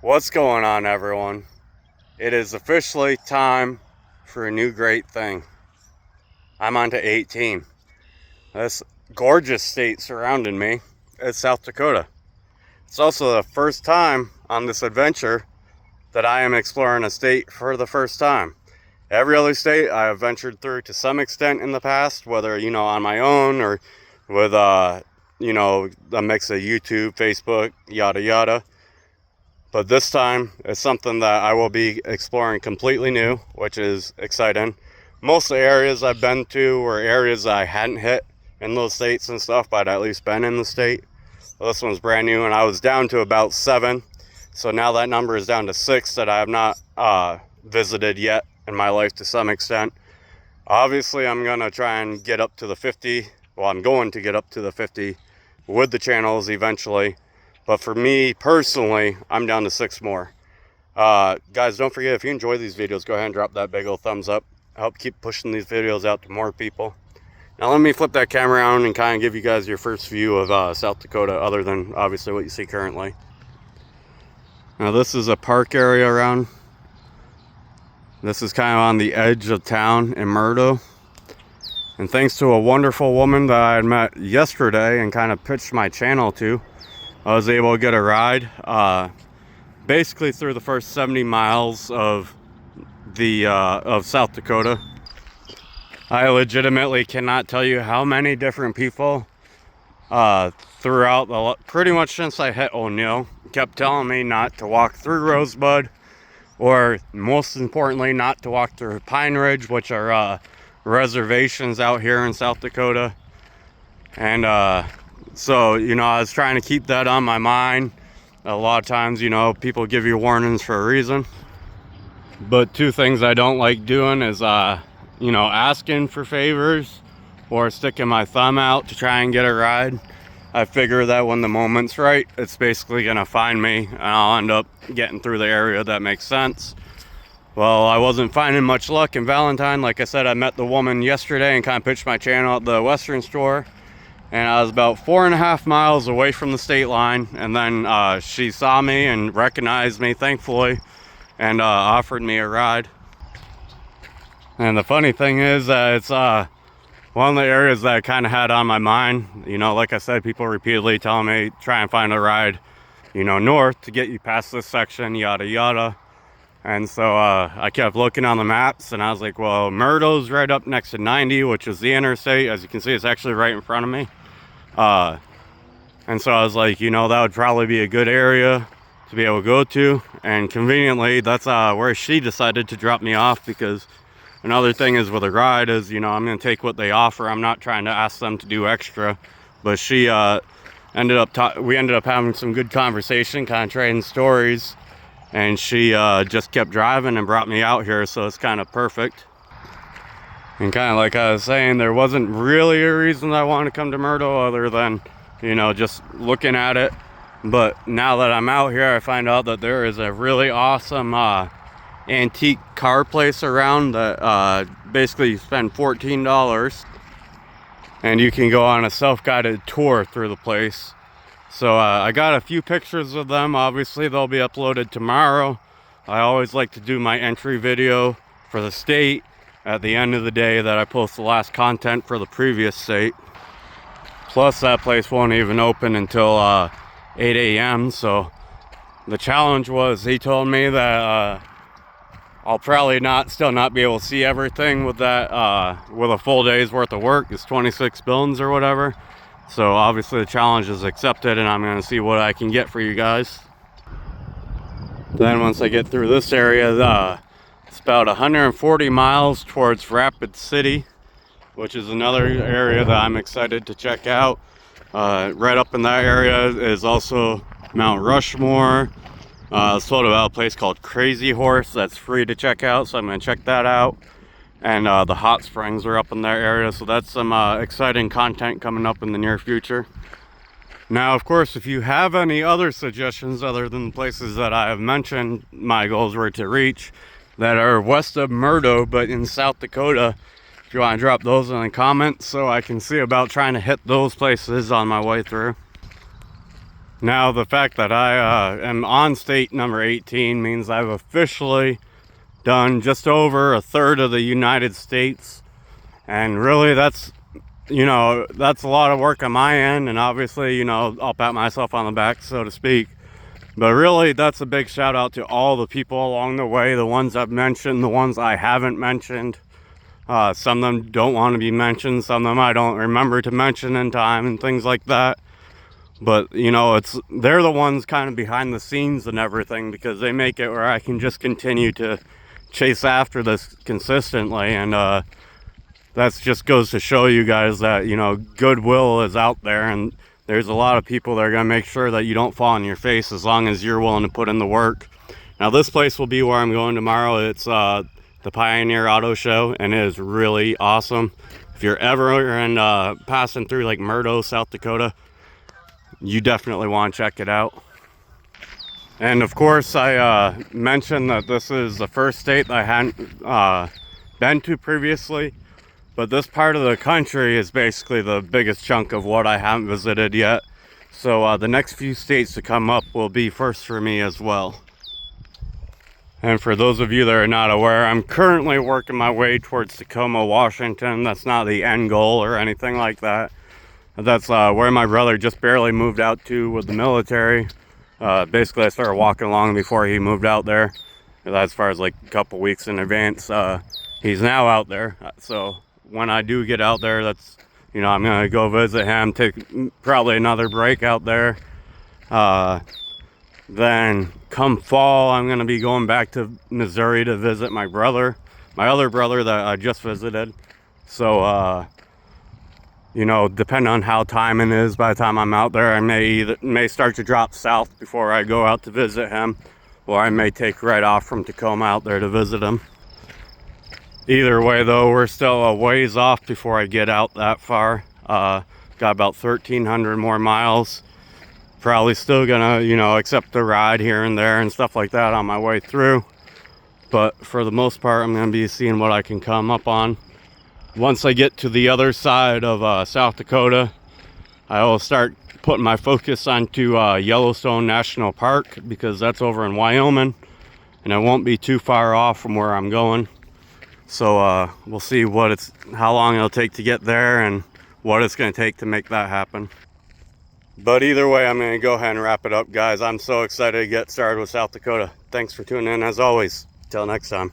What's going on, everyone? It is officially time for a new great thing. I'm on to 18. This gorgeous state surrounding me is South Dakota. It's also the first time on this adventure that I am exploring a state for the first time. Every other state I have ventured through to some extent in the past, whether, on my own or with, a mix of YouTube, Facebook, yada yada. But this time, it's something that I will be exploring completely new, which is exciting. Most of the areas I've been to were areas I hadn't hit in those states and stuff, but I'd at least been in the state. Well, this one's brand new, and I was down to about 7. So now that number is down to 6 that I have not visited yet in my life to some extent. Obviously, I'm going to try and get up to the 50. Well, I'm going to get up to the 50 with the channels eventually. But for me personally, I'm down to 6 more. Guys, don't forget, if you enjoy these videos, go ahead and drop that big old thumbs up. Help keep pushing these videos out to more people. Now let me flip that camera around and kind of give you guys your first view of South Dakota, other than obviously what you see currently. Now this is a park area around. This is kind of on the edge of town in Murdo. And thanks to a wonderful woman that I had met yesterday and kind of pitched my channel to, I was able to get a ride basically through the first 70 miles of South Dakota. I legitimately cannot tell you how many different people throughout pretty much since I hit O'Neill kept telling me not to walk through Rosebud, or most importantly not to walk through Pine Ridge, which are reservations out here in South Dakota. And so, I was trying to keep that on my mind. A lot of times, people give you warnings for a reason. But 2 things I don't like doing is, asking for favors or sticking my thumb out to try and get a ride. I figure that when the moment's right, it's basically going to find me and I'll end up getting through the area that makes sense. Well, I wasn't finding much luck in Valentine. Like I said, I met the woman yesterday and kind of pitched my channel at the Western store. And I was about 4.5 miles away from the state line, and then she saw me and recognized me, thankfully, and offered me a ride. And the funny thing is that it's one of the areas that I kind of had on my mind. Like I said, people repeatedly telling me, try and find a ride, north to get you past this section, yada yada. And so I kept looking on the maps, and I was like, well, Murdo's right up next to 90, which is the interstate. As you can see, it's actually right in front of me. And so I was like, that would probably be a good area to be able to go to. And conveniently, that's where she decided to drop me off, because another thing is with a ride is, I'm going to take what they offer. I'm not trying to ask them to do extra. But she we ended up having some good conversation, kind of trading stories. And she just kept driving and brought me out here, so it's kind of perfect. And kind of like I was saying, there wasn't really a reason I wanted to come to Murdo other than, just looking at it. But now that I'm out here, I find out that there is a really awesome antique car place around that basically you spend $14 and you can go on a self-guided tour through the place. So I got a few pictures of them. Obviously they'll be uploaded tomorrow. I always like to do my entry video for the state at the end of the day that I post the last content for the previous state. Plus that place won't even open until 8 a.m. So the challenge was, he told me that I'll probably still not be able to see everything with that with a full day's worth of work. It's 26 buildings or whatever. So obviously the challenge is accepted, and I'm going to see what I can get for you guys. Then once I get through this area, it's about 140 miles towards Rapid City, which is another area that I'm excited to check out. Right up in that area is also Mount Rushmore. I was told about a place called Crazy Horse that's free to check out, so I'm going to check that out. And the hot springs are up in that area, so that's some exciting content coming up in the near future. Now, of course, if you have any other suggestions other than the places that I have mentioned my goals were to reach that are west of Murdo but in South Dakota, if you want to drop those in the comments so I can see about trying to hit those places on my way through. Now, the fact that I am on state number 18 means I've officially done just over a third of the United States. And really, that's, you know, that's a lot of work on my end. And obviously, you know, I'll pat myself on the back, so to speak. But really, that's a big shout out to all the people along the way, the ones I've mentioned, the ones I haven't mentioned. Some of them don't want to be mentioned, some of them I don't remember to mention in time and things like that. But, you know, they're the ones kind of behind the scenes and everything, because they make it where I can just continue to chase after this consistently. And that just goes to show you guys that, you know, goodwill is out there, and there's a lot of people that are going to make sure that you don't fall on your face as long as you're willing to put in the work. Now, this place will be where I'm going tomorrow. It's the Pioneer Auto Show, and it is really awesome. If you're ever in passing through like Murdo, South Dakota, you definitely want to check it out. And of course, I mentioned that this is the first state that I hadn't been to previously, but this part of the country is basically the biggest chunk of what I haven't visited yet. So the next few states to come up will be first for me as well. And for those of you that are not aware, I'm currently working my way towards Tacoma, Washington. That's not the end goal or anything like that. That's where my brother just barely moved out to with the military. Basically, I started walking along before he moved out there. As far as like a couple weeks in advance. He's now out there. So when I do get out there, that's, you know, I'm going to go visit him, take probably another break out there. Then come fall, I'm going to be going back to Missouri to visit my brother, my other brother that I just visited. So, you know, depending on how timing is, by the time I'm out there, I may start to drop south before I go out to visit him, or I may take right off from Tacoma out there to visit him. Either way, though, we're still a ways off before I get out that far. Got about 1,300 more miles. Probably still gonna, you know, accept the ride here and there and stuff like that on my way through. But for the most part, I'm gonna be seeing what I can come up on. Once I get to the other side of South Dakota, I will start putting my focus onto Yellowstone National Park, because that's over in Wyoming, and it won't be too far off from where I'm going. So we'll see how long it'll take to get there and what it's going to take to make that happen. But either way, I'm going to go ahead and wrap it up, guys. I'm so excited to get started with South Dakota. Thanks for tuning in as always. Till next time.